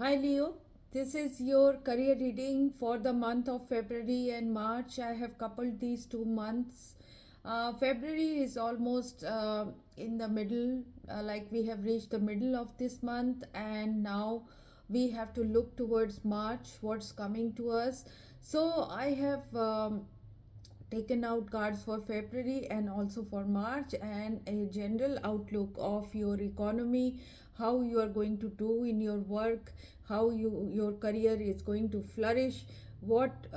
Hi Leo, this is your career reading for the month of February and March. I have coupled these 2 months. February is almost in the middle, like we have reached the middle of this month, and now we have to look towards March, what's coming to us. So I have taken out cards for February and also for March, and a general outlook of your economy, how you are going to do in your work, how your career is going to flourish, what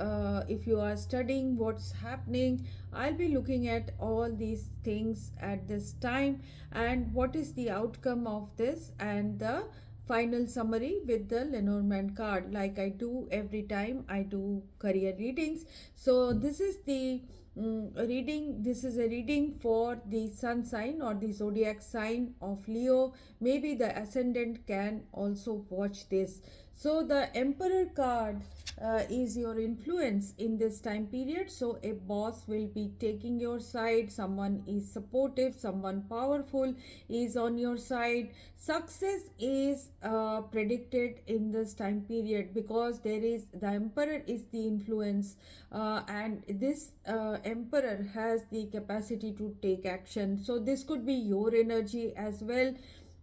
if you are studying, what's happening. I'll be looking at all these things at this time, and what is the outcome of this, and the final summary with the Lenormand card, like I do every time I do career readings. So this is the reading. This is a reading for the sun sign or the zodiac sign of Leo. Maybe the ascendant can also watch this. So the Emperor card is your influence in this time period. So a boss will be taking your side, someone is supportive, someone powerful is on your side. Success is predicted in this time period because there is the Emperor is the influence, and this Emperor has the capacity to take action. So this could be your energy as well,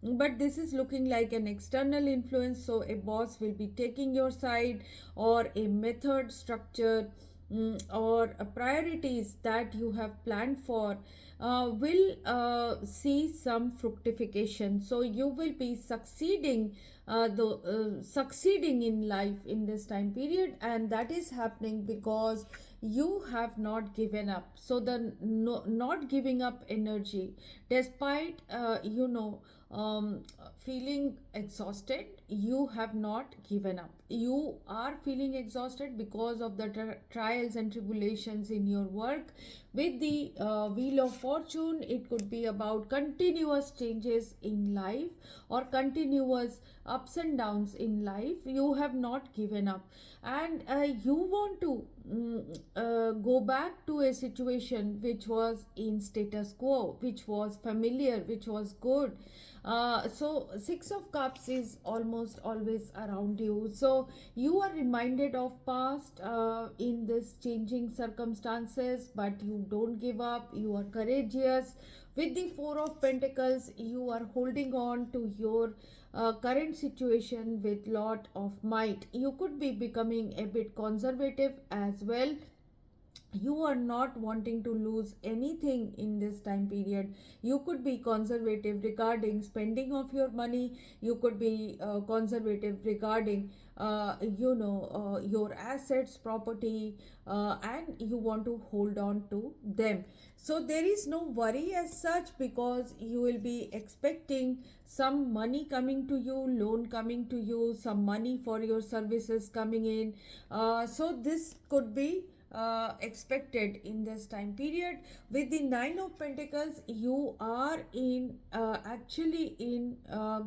but this is looking like an external influence. So a boss will be taking your side, or a method structure, or priorities that you have planned for will see some fructification. So you will be succeeding in life in this time period, and that is happening because you have not given up. So the not giving up energy, despite feeling exhausted, you have not given up. You are feeling exhausted because of the trials and tribulations in your work. With the wheel of fortune, it could be about continuous changes in life or continuous ups and downs in life. You have not given up, and you want to go back to a situation which was in status quo, which was familiar, which was good. So Six of Cups is almost always around you. So you are reminded of past in this changing circumstances, but you don't give up. You are courageous. With the Four of Pentacles, you are holding on to your current situation with lot of might. You could be becoming a bit conservative as well. You are not wanting to lose anything in this time period. You could be conservative regarding spending of your money. You could be conservative regarding your assets, property, and you want to hold on to them. So there is no worry as such, because you will be expecting some money coming to you, loan coming to you, some money for your services coming in. So this could be expected in this time period. With the Nine of Pentacles, you are in actually in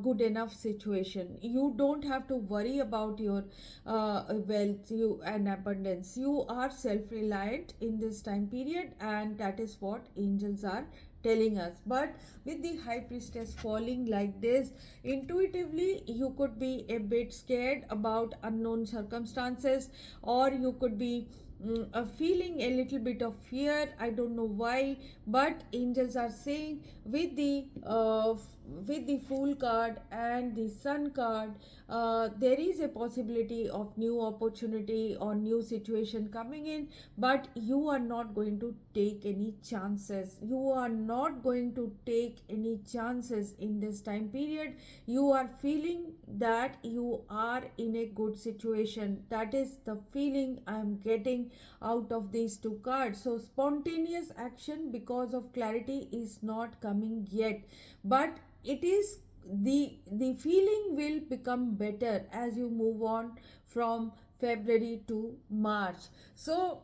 good enough situation. You don't have to worry about your wealth you and abundance. You are self-reliant in this time period, and that is what angels are telling us. But with the High Priestess falling like this, intuitively you could be a bit scared about unknown circumstances, or you could be feeling a little bit of fear. I don't know why, but angels are saying with the Fool card and the Sun card, there is a possibility of new opportunity or new situation coming in, but you are not going to take any chances. You are not going to take any chances in this time period. You are feeling that you are in a good situation. That is the feeling I am getting out of these two cards. So spontaneous action because of clarity is not coming yet, but it is the feeling will become better as you move on from February to March. So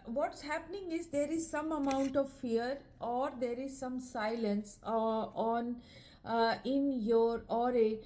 what's happening is there is some amount of fear, or there is some silence on in your, or a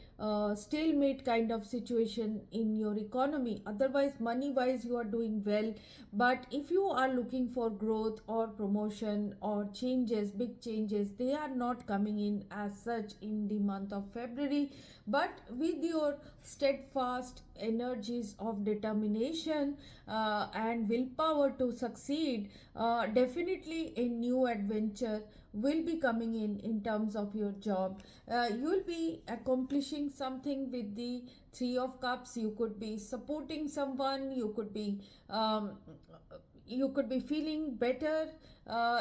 stalemate kind of situation in your economy. Otherwise, money wise, you are doing well. But if you are looking for growth or promotion or changes, big changes, they are not coming in as such in the month of February. But with your steadfast energies of determination and willpower to succeed, definitely a new adventure will be coming in terms of your job. You will be accomplishing something with the Three of Cups. You could be supporting someone, you could be feeling better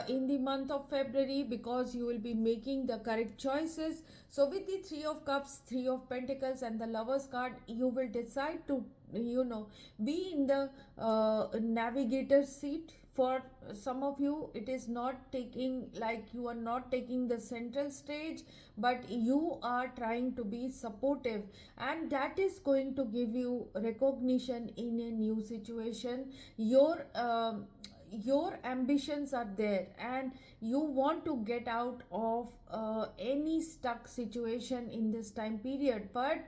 in the month of February, because you will be making the correct choices. So with the Three of Cups, Three of Pentacles, and the Lovers card, you will decide to, be in the navigator seat. For some of you, it is not taking, like, you are not taking the central stage, but you are trying to be supportive, and that is going to give you recognition in a new situation. Your ambitions are there, and you want to get out of any stuck situation in this time period. But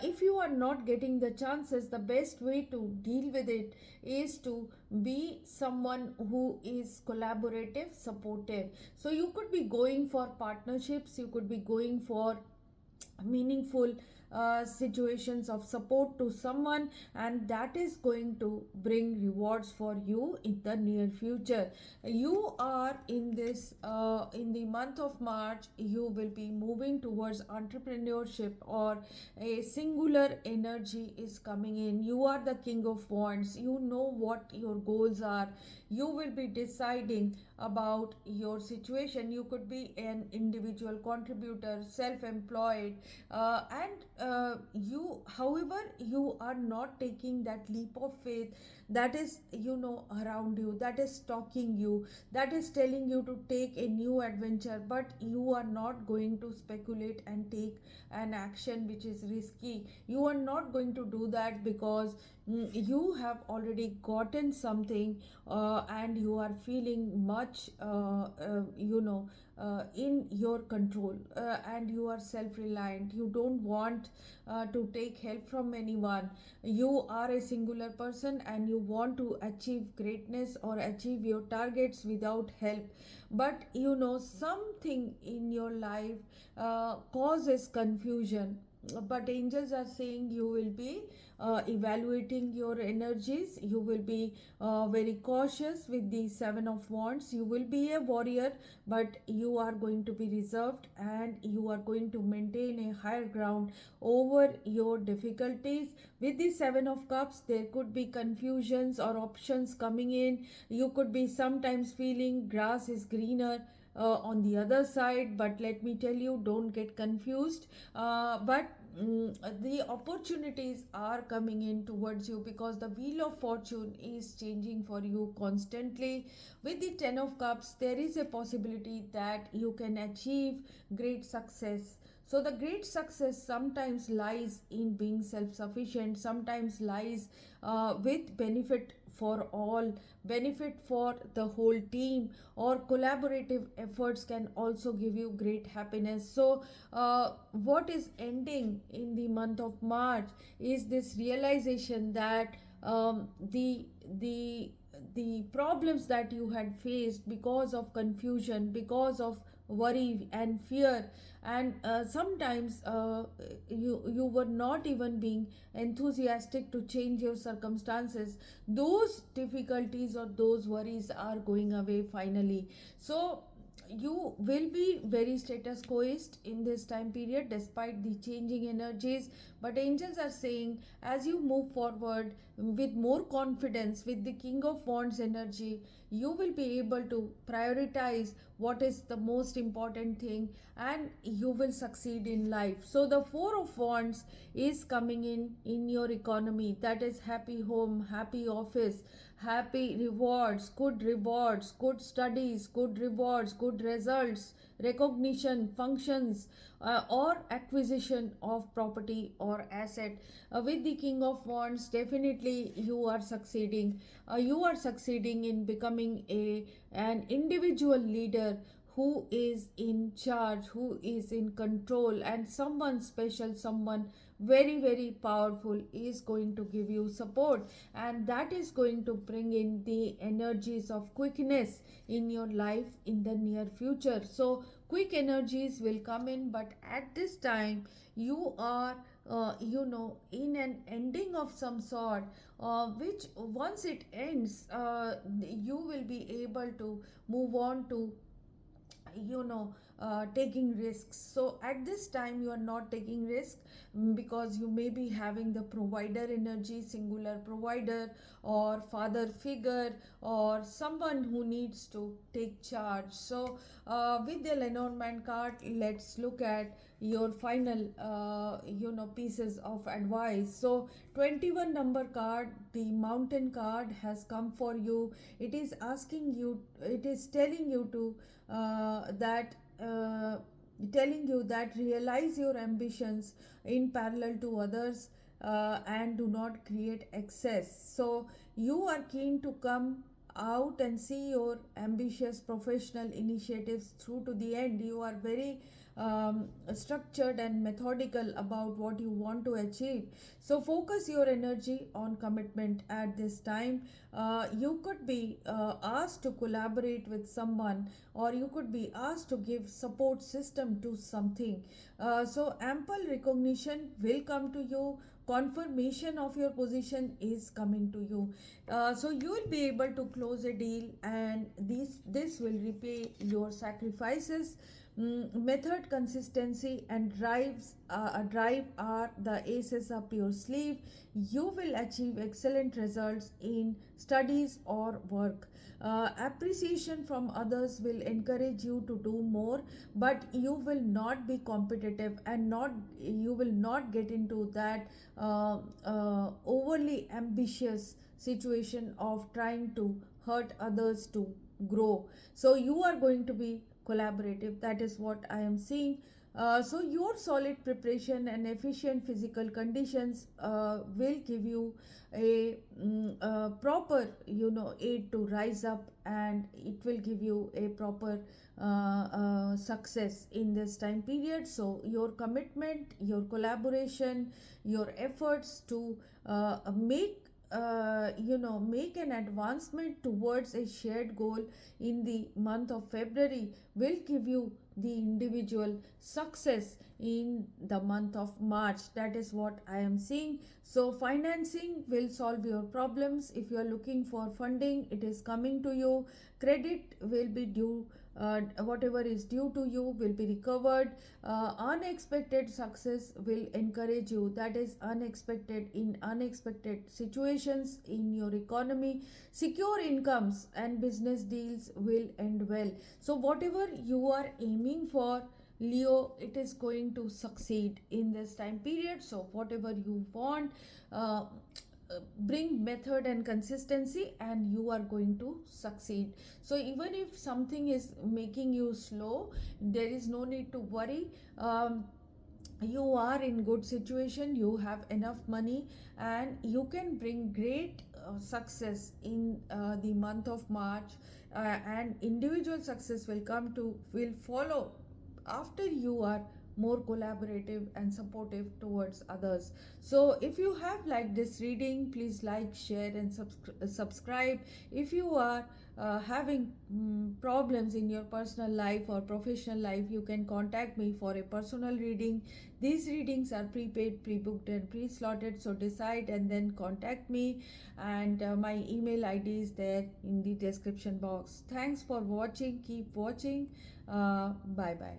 if you are not getting the chances, the best way to deal with it is to be someone who is collaborative, supportive. So you could be going for partnerships, you could be going for meaningful situations of support to someone, and that is going to bring rewards for you in the near future. You are in this in the month of March, you will be moving towards entrepreneurship, or a singular energy is coming in. You are the King of Wands, you know what your goals are. You will be deciding about your situation. You could be an individual contributor, self-employed, and you, however, you are not taking that leap of faith that is, around you, that is stalking you, that is telling you to take a new adventure, but you are not going to speculate and take an action which is risky. You are not going to do that, because you have already gotten something, and you are feeling much in your control, and you are self reliant. You don't want to take help from anyone. You are a singular person, and you want to achieve greatness or achieve your targets without help. But something in your life causes confusion, but angels are saying you will be evaluating your energies. You will be very cautious with the Seven of Wands. You will be a warrior, but you are going to be reserved, and you are going to maintain a higher ground over your difficulties. With the Seven of Cups, there could be confusions or options coming in. You could be sometimes feeling grass is greener on the other side, but let me tell you, don't get confused. But the opportunities are coming in towards you, because the wheel of fortune is changing for you constantly. With the Ten of Cups, there is a possibility that you can achieve great success. So the great success sometimes lies in being self sufficient, sometimes lies with benefit for all, benefit for the whole team, or collaborative efforts can also give you great happiness. So what is ending in the month of March is this realization that the problems that you had faced because of confusion, because of worry and fear, and sometimes you were not even being enthusiastic to change your circumstances, those difficulties or those worries are going away finally. So you will be very status quoist in this time period despite the changing energies. But angels are saying, as you move forward with more confidence, with the King of Wands energy, you will be able to prioritize what is the most important thing, and you will succeed in life. So the Four of Wands is coming in your economy, that is happy home, happy office, happy rewards, good studies, good rewards, good results, recognition, functions, or acquisition of property or asset. With the King of Wands, definitely you are succeeding. You are succeeding in becoming an individual leader who is in charge, who is in control, and someone special, someone very, very powerful is going to give you support, and that is going to bring in the energies of quickness in your life in the near future. So, quick energies will come in, but at this time, you are in an ending of some sort, which once it ends, you will be able to move on to taking risks. So at this time you are not taking risk, because you may be having the provider energy, singular provider or father figure, or someone who needs to take charge. So with the Lenormand card, let's look at your final pieces of advice. So 21 number card, the mountain card, has come for you. It is asking you, it is telling you to that telling you that realize your ambitions in parallel to others, and do not create excess. So you are keen to come out and see your ambitious professional initiatives through to the end. You are very structured and methodical about what you want to achieve. So focus your energy on commitment at this time. You could be asked to collaborate with someone, or you could be asked to give support system to something. So ample recognition will come to you. Confirmation of your position is coming to you. So you will be able to close a deal, and this will repay your sacrifices. Method, consistency, and drive are the aces up your sleeve. You will achieve excellent results in studies or work. Appreciation from others will encourage you to do more, but you will not be competitive, and not you will not get into that overly ambitious situation of trying to hurt others to grow. So you are going to be collaborative. That is what I am seeing. So your solid preparation and efficient physical conditions will give you a proper aid to rise up, and it will give you a proper success in this time period. So your commitment, your collaboration, your efforts to make an advancement towards a shared goal in the month of February will give you the individual success in the month of March. That is what I am seeing. So financing will solve your problems. If you are looking for funding, it is coming to you. Credit will be due. Whatever is due to you will be recovered. Unexpected success will encourage you. That is unexpected in unexpected situations in your economy. Secure incomes and business deals will end well. So whatever you are aiming for, Leo, it is going to succeed in this time period. So whatever you want, bring method and consistency, and you are going to succeed. So even if something is making you slow, there is no need to worry. You are in good situation, you have enough money, and you can bring great success in the month of March, and individual success will follow after you are more collaborative and supportive towards others. So if you have liked this reading, please like, share, and subscribe. If you are having problems in your personal life or professional life, you can contact me for a personal reading. These readings are prepaid, pre-booked, and pre-slotted, so decide and then contact me. And my email ID is there in the description box. Thanks for watching. Keep watching. Bye bye.